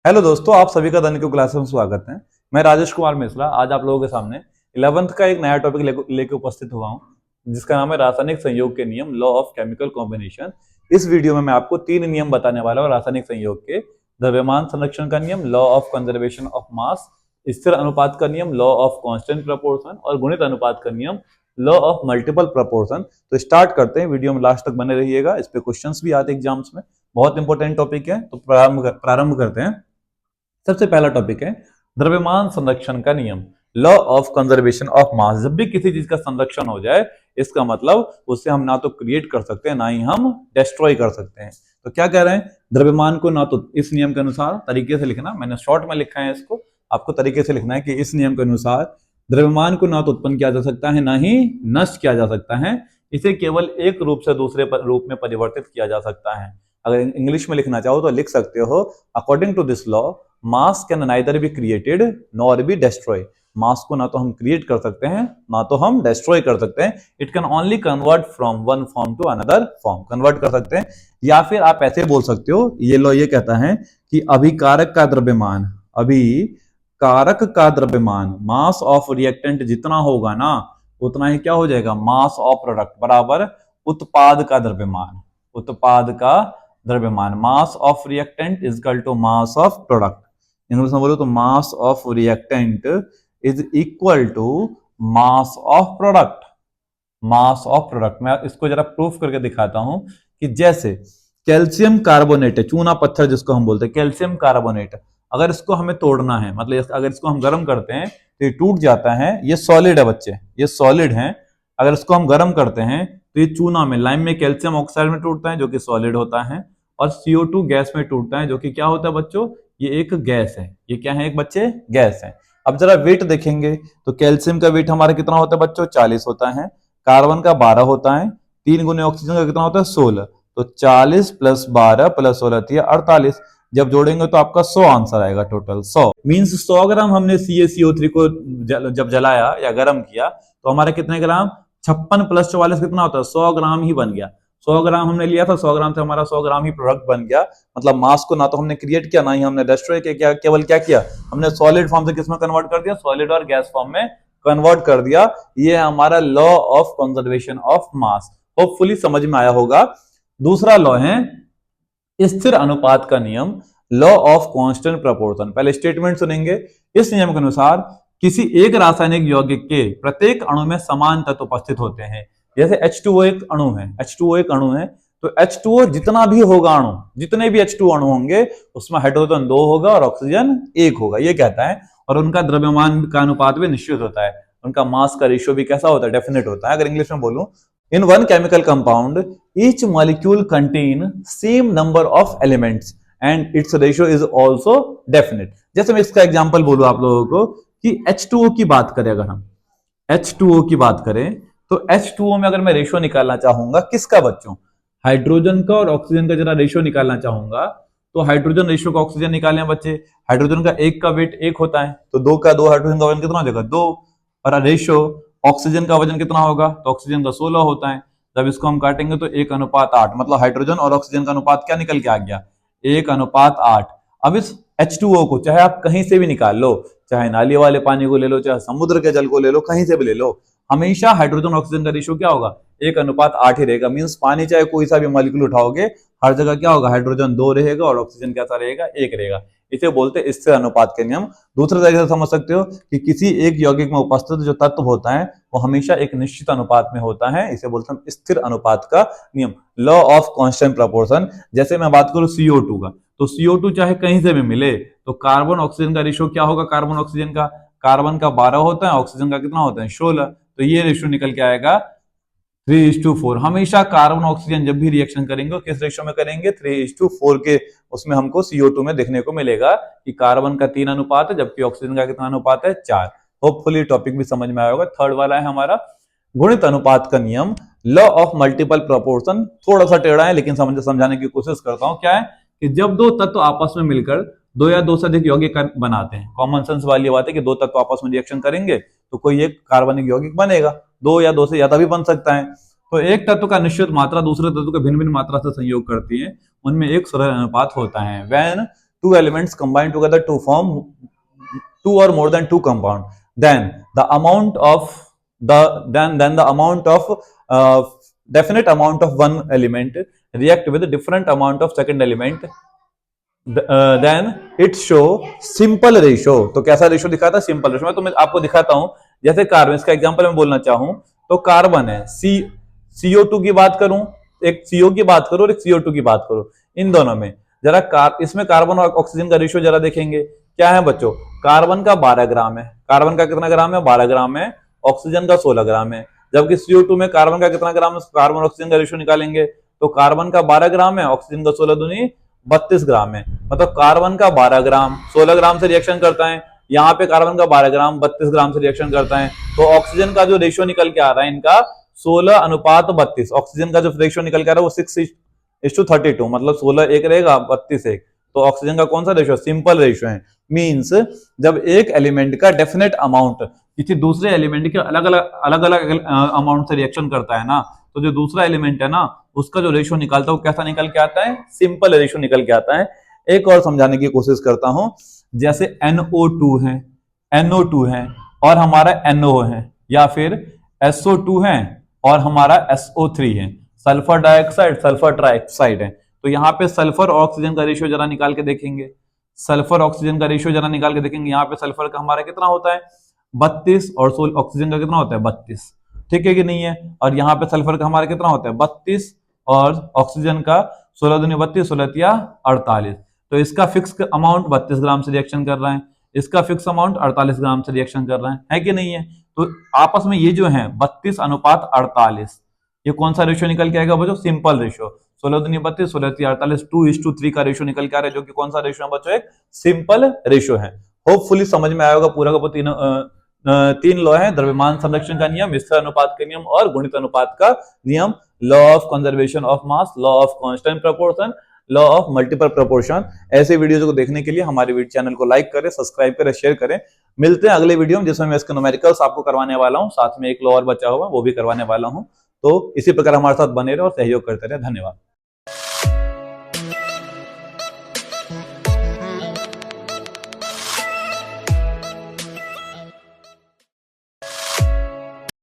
Hello दोस्तों, आप सभी का दैनिक क्लास में स्वागत है। मैं राजेश कुमार मिश्रा आज आप लोगों के सामने 11th का एक नया टॉपिक लेके उपस्थित हुआ हूं, जिसका नाम है रासायनिक संयोग के नियम, लॉ ऑफ केमिकल कॉम्बिनेशन। इस वीडियो में मैं आपको 3 नियम बताने वाला हूं रासायनिक संयोग के। द्रव्यमान संरक्षण का नियम, law of conservation of mass, स्थिर अनुपात का नियम, लॉ ऑफ कांस्टेंट प्रपोर्शन, और गुणित अनुपात का नियम, लॉ ऑफ मल्टीपल प्रपोर्शन। तो स्टार्ट करते हैं, वीडियो में लास्ट तक बने रहिएगा। इस पे क्वेश्चंस भी आते हैं एग्जाम्स में, बहुत इंपॉर्टेंट टॉपिक है। तो प्रारंभ करते हैं। सबसे पहला टॉपिक है द्रव्यमान संरक्षण का नियम, law of conservation of mass. जब भी किसी चीज का संरक्षण हो जाए, इसका मतलब उससे हम ना तो क्रिएट कर सकते हैं, ना ही हम डिस्ट्रॉय कर सकते हैं। तो क्या कह रहे हैं, द्रव्यमान को ना तो इस नियम के अनुसार तरीके से लिखना, मैंने शॉर्ट में लिखा है इसको, आपको तरीके से लिखना है कि इस नियम के अनुसार द्रव्यमान को ना तो उत्पन्न किया जा सकता है, ना ही नष्ट किया जा सकता है। इसे केवल एक रूप से दूसरे रूप में परिवर्तित किया जा सकता है। अगर इंग्लिश में लिखना चाहो तो लिख सकते हो, according to this law mass can neither be created nor be destroy. Mass को ना तो हम क्रिएट कर सकते हैं, ना तो हम डिस्ट्रॉय कर सकते हैं। It can only convert from one form to another form, convert कर सकते हैं। या फिर आप ऐसे बोल सकते हो, ये लॉ ये कहता है कि अभिकारक का द्रव्यमान, अभिकारक का द्रव्यमान मास ऑफ रिएक्टेंट जितना होगा ना, उतना ही क्या हो जाएगा, मास ऑफ प्रोडक्ट बराबर उत्पाद का द्रव्यमान। उत्पाद का द्रव्यमान, mass of reactant is equal to mass of product. English में बोलो तो mass of reactant is equal to mass of product. Mass of product, मैं इसको जरा प्रूफ करके दिखाता हूं कि जैसे कैल्शियम कार्बोनेट है, चूना पत्थर जिसको हम बोलते हैं कैल्शियम कार्बोनेट, अगर इसको हमें तोड़ना है, मतलब अगर इसको हम गर्म करते हैं तो ये टूट जाता है। ये सॉलिड है बच्चे, ये सॉलिड है। अगर इसको हम गर्म करते हैं तो ये चूना में, लाइम में कैल्शियम ऑक्साइड में टूटता है जो कि सॉलिड होता है, और CO2 गैस में टूटता है जो कि क्या होता है बच्चों, ये एक गैस है। ये क्या है एक बच्चे, गैस है। अब जरा वेट देखेंगे तो कैल्शियम का वेट हमारा कितना होता है बच्चों, 40 होता है। कार्बन का 12 होता है। 3 गुने ऑक्सीजन का कितना होता है, 16। तो 40 प्लस 12 प्लस 16 48। जब जोड़ेंगे तो आपका 100 आंसर आएगा, टोटल 100 मींस 100 ग्राम हमने CaCO3 को जब जलाया या गर्म किया तो हमारे कितने ग्राम, 56 प्लस 44 कितना होता है, 100 ग्राम ही बन गया। 100 ग्राम हमने लिया था, 100 ग्राम से हमारा 100 ग्राम ही प्रोडक्ट बन गया। मतलब मास को ना तो हमने क्रिएट किया, ना ही हमने डिस्ट्रॉय किया, केवल क्या किया हमने, सॉलिड फॉर्म से किसमें कन्वर्ट कर दिया, सॉलिड और गैस फॉर्म में कन्वर्ट कर दिया। ये हमारा law of conservation of mass, hopefully समझ में आया होगा। दूसरा लॉ है स्थिर अनुपात का नियम, लॉ ऑफ कांस्टेंट प्रपोर्शन। पहले स्टेटमेंट सुनेंगे। इस नियम के अनुसार किसी एक रासायनिक यौगिक के प्रत्येक अणु में समान तत्व उपस्थित होते हैं। जैसे H2O एक अणु है, H2O एक अणु है, तो H2O जितना भी होगा अणु, जितने भी H2O अणु होंगे उसमें हाइड्रोजन 2 होगा और ऑक्सीजन 1 होगा, ये कहता है। और उनका द्रव्यमान का अनुपात भी निश्चित होता है, उनका मास का रेशियो भी कैसा होता है, डेफिनेट होता है। अगर इंग्लिश में बोलूं, in one chemical compound each molecule contain same number of elements and it's ratio is also definite. जैसे मैं इसका एग्जाम्पल बोलूं आप लोगों को कि H2O की बात करें, अगर हम H2O की बात करें तो H2O में अगर मैं रेशियो निकालना चाहूंगा किसका बच्चों, हाइड्रोजन का और ऑक्सीजन का जरा रेशियो निकालना चाहूंगा, तो हाइड्रोजन रेशियो का ऑक्सीजन निकालें बच्चे। हाइड्रोजन का 1 का वेट 1 होता है, तो 2 का 2, हाइड्रोजन का वजन कितना हो जाएगा, 2। और रेशियो ऑक्सीजन का वजन कितना होगा, तो ऑक्सीजन का 16 होता है। जब इसको हम काटेंगे तो 1:8, मतलब हाइड्रोजन और ऑक्सीजन का अनुपात क्या निकल के आ गया, 1:8। अब इस H2O को चाहे आप कहीं से भी निकाल लो, चाहे नाली वाले पानी को ले लो, चाहे समुद्र के जल को ले लो, कहीं से भी ले लो, हमेशा हाइड्रोजन ऑक्सीजन का रेशियो क्या होगा, 1:8 ही रहेगा। मींस पानी चाहे कोई सा भी मॉलिक्यूल उठाओगे, हर जगह क्या होगा, हाइड्रोजन 2 रहेगा और ऑक्सीजन कैसा रहेगा, 1 रहेगा। इसे बोलते हैं स्थिर अनुपात के नियम। दूसरे तरीके से समझ सकते हो कि किसी एक यौगिक में उपस्थित जो तत्व होता है वो हमेशा एक निश्चित अनुपात में होता है, इसे बोलते हैं स्थिर अनुपात का नियम, लॉ ऑफ कांस्टेंट प्रपोर्शन। जैसे मैं बात करूं CO2 का, तो CO2 चाहे कहीं से भी मिले तो कार्बन ऑक्सीजन का रेशियो क्या होगा, कार्बन ऑक्सीजन का, कार्बन का 12 होता है, ऑक्सीजन का कितना होता है, 16। तो ये रेशियो निकल के आएगा 3:4। हमेशा कार्बन ऑक्सीजन जब भी रिएक्शन करेंगे किस रेशियो में करेंगे, 3:4 के उसमें हमको CO2 में देखने को मिलेगा कि कार्बन का 3 अनुपात है जबकि ऑक्सीजन का कितना अनुपात है, 4। होपफुली टॉपिक भी समझ में आया होगा। थर्ड वाला है हमारा गुणित अनुपात का नियम, लॉ ऑफ मल्टीपल प्रोपोर्शन। थोड़ा सा टेढ़ा है लेकिन समझाने की कोशिश करता हूं। क्या है कि जब दो तत्व आपस में मिलकर 2 या 2 से अधिक यौगिक बनाते हैं, कॉमन सेंस वाली बात है कि 2 तत्व आपस में रिएक्शन करेंगे तो कोई एक कार्बनिक यौगिक बनेगा, 2 या 2 से ज्यादा भी बन सकता है। तो एक तत्व का निश्चित मात्रा दूसरे तत्व के भिन्न भिन्न मात्रा से संयोग करती है, उनमें एक सरल अनुपात होता है। When two elements combine together to form two or more than two compound, then the amount of the amount of definite amount of one element react with a different amount of second element, then it show simple ratio. तो कैसा ratio दिखाता है? Simple ratio. मैं तुम्हें आपको दिखाता हूं, जैसे कार्बन, इसका एग्जांपल मैं बोलना चाहूं तो कार्बन है, CO2 की बात करूं, एक CO की बात करो और एक CO2 की बात करो, इन दोनों में जरा इसमें कार्बन और ऑक्सीजन का रेशो जरा देखेंगे। क्या है बच्चों? कार्बन का 12 ग्राम है, कार्बन का कितना ग्राम है? 12 ग्राम है। ऑक्सीजन का 16 ग्राम है। जबकि CO2 में कार्बन का कितना ग्राम है? कार्बन ऑक्सीजन का रेशो निकालेंगे तो कार्बन का 12 ग्राम है, ऑक्सीजन का 16 दूनी 32 ग्राम है। मतलब कार्बन का 12 ग्राम 16 ग्राम से रिएक्शन करता है, यहाँ पे कार्बन का 12 ग्राम 32 ग्राम से रिएक्शन करता है। तो ऑक्सीजन का जो रेशियो निकल के आ रहा है इनका 16:32, ऑक्सीजन का जो रेशियो निकल के आ रहा है वो 6:32, मतलब 16 एक रहेगा 32 एक। तो ऑक्सीजन का कौन सा रेशियो? सिंपल रेशियो है। मींस जब एक एलिमेंट का डेफिनेट अमाउंट किसी दूसरे एलिमेंट के अलग अलग अमाउंट से रिएक्शन करता है ना, तो जो दूसरा एलिमेंट है ना उसका जो रेशियो निकालता है वो कैसा निकल के आता है? सिंपल रेशियो निकल के आता है। एक और समझाने की कोशिश करता हूं, जैसे NO2 है, NO2 है और हमारा NO है, या फिर SO2 है और हमारा SO3 है, सल्फर डाइऑक्साइड सल्फर ट्राइऑक्साइड है। तो यहाँ पे सल्फर और ऑक्सीजन का रेशियो जरा निकाल के देखेंगे, सल्फर ऑक्सीजन का रेशियो जरा निकाल के देखेंगे। यहाँ पे सल्फर का हमारा कितना होता है? 32 और ऑक्सीजन का कितना होता है? 32। ठीक है कि नहीं है? और यहाँ पे सल्फर का हमारा कितना होता है? 32 और ऑक्सीजन का 16 दूनी 32, 16 48। तो इसका फिक्स अमाउंट 32 ग्राम से रिएक्शन कर रहा है, इसका फिक्स अमाउंट 48 ग्राम से रिएक्शन कर रहा है कि नहीं है? तो आपस में ये जो है 32:48, ये कौन सा रेशियो निकल के आएगा बच्चों? Simple ratio. 16 दूनी 32, 16 48, 2:3 का रेशियो निकल के आ रहा है, जो कि कौन सा रेशियो है बच्चों? एक सिंपल रेशियो है। होपफुली समझ में आया होगा पूरा का पूरा। तीन लॉ है, द्रव्यमान संरक्षण का नियम, विस्तर अनुपात का नियम और गुणित अनुपात का नियम, law of conservation of mass, law of constant proportion, law of multiple proportion. ऐसे वीडियोज को देखने के लिए हमारे चैनल को लाइक करें, सब्सक्राइब करें, शेयर करें। मिलते हैं अगले वीडियो में जिसमें मैं इसके न्यूमेरिकल्स आपको करवाने वाला हूं, साथ में एक लॉ और बचा हुआ वो भी करवाने वाला हूं। तो इसी प्रकार हमारे साथ बने रहे और सहयोग करते रहे। धन्यवाद।